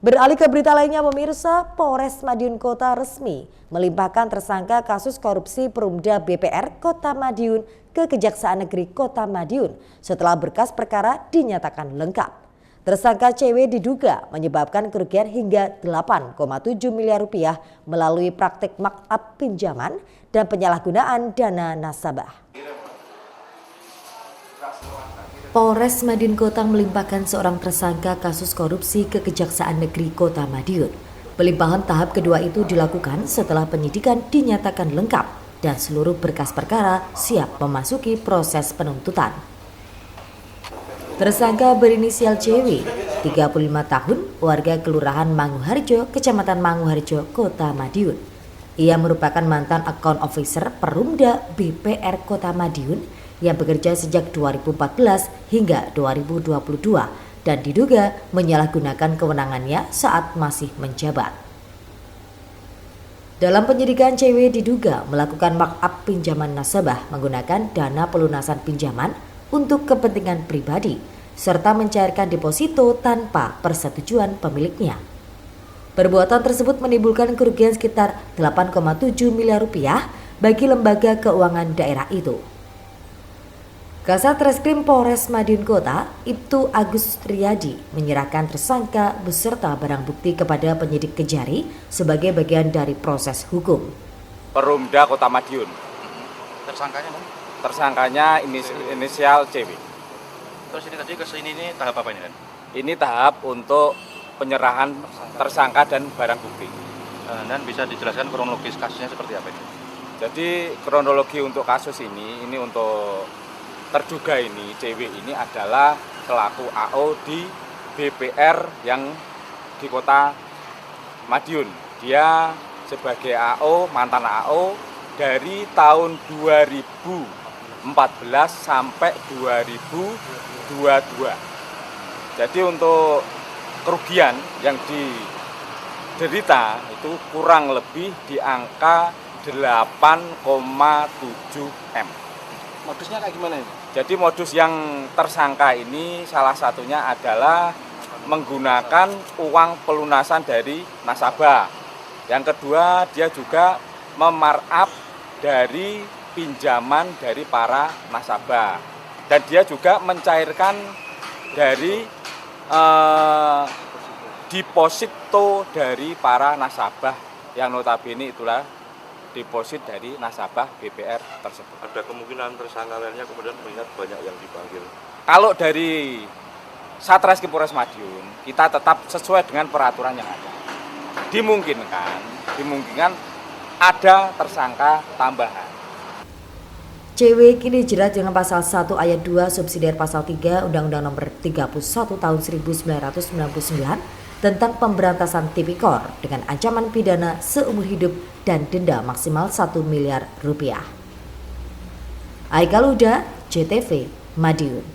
Beralih ke berita lainnya pemirsa, Polres Madiun Kota resmi melimpahkan tersangka kasus korupsi Perumda BPR Kota Madiun ke Kejaksaan Negeri Kota Madiun setelah berkas perkara dinyatakan lengkap. Tersangka CW diduga menyebabkan kerugian hingga 8,7 miliar rupiah melalui praktik markup pinjaman dan penyalahgunaan dana nasabah. Polres Madiun Kota melimpahkan seorang tersangka kasus korupsi ke Kejaksaan Negeri Kota Madiun. Pelimpahan tahap kedua itu dilakukan setelah penyidikan dinyatakan lengkap dan seluruh berkas perkara siap memasuki proses penuntutan. Tersangka berinisial CW, 35 tahun, warga Kelurahan Manguharjo, Kecamatan Manguharjo, Kota Madiun. Ia merupakan mantan account officer Perumda BPR Kota Madiun yang bekerja sejak 2014 hingga 2022 dan diduga menyalahgunakan kewenangannya saat masih menjabat. Dalam penyidikan, CW diduga melakukan markup pinjaman nasabah menggunakan dana pelunasan pinjaman untuk kepentingan pribadi serta mencairkan deposito tanpa persetujuan pemiliknya. Perbuatan tersebut menimbulkan kerugian sekitar 8,7 miliar rupiah bagi lembaga keuangan daerah itu. Kasat Reskrim Polres Madiun Kota, Ibtu Agus Riyadi, menyerahkan tersangka beserta barang bukti kepada penyidik Kejari sebagai bagian dari proses hukum. Perumda Kota Madiun. Tersangkanya Bang? Tersangkanya inisial CW. Terus ini tadi kesini ini tahap apa ini kan? Ini tahap untuk penyerahan tersangka dan barang bukti. Dan bisa dijelaskan kronologis kasusnya seperti apa ini? Jadi kronologi untuk kasus ini untuk terduga ini, CW ini adalah selaku AO di BPR yang di Kota Madiun. Dia sebagai AO, mantan AO dari tahun 2014 sampai 2022. Jadi untuk kerugian yang diderita itu kurang lebih di angka 8,7 M. Modusnya kayak gimana ini? Jadi modus yang tersangka ini salah satunya adalah menggunakan uang pelunasan dari nasabah. Yang kedua, dia juga memarkup dari pinjaman dari para nasabah. Dan dia juga mencairkan dari deposito dari para nasabah yang notabene itulah deposit dari nasabah BPR tersebut. Ada kemungkinan tersangka lainnya kemudian melihat banyak yang dipanggil. Kalau dari Satreskrim Polres Madiun, kita tetap sesuai dengan peraturan yang ada. Dimungkinkan ada tersangka tambahan. CW kini dijerat dengan pasal 1 ayat 2 subsidiar pasal 3 Undang-Undang Nomor 31 Tahun 1999 tentang pemberantasan tipikor dengan ancaman pidana seumur hidup dan denda maksimal 1 miliar rupiah. Aika Luda, JTV, Madiun.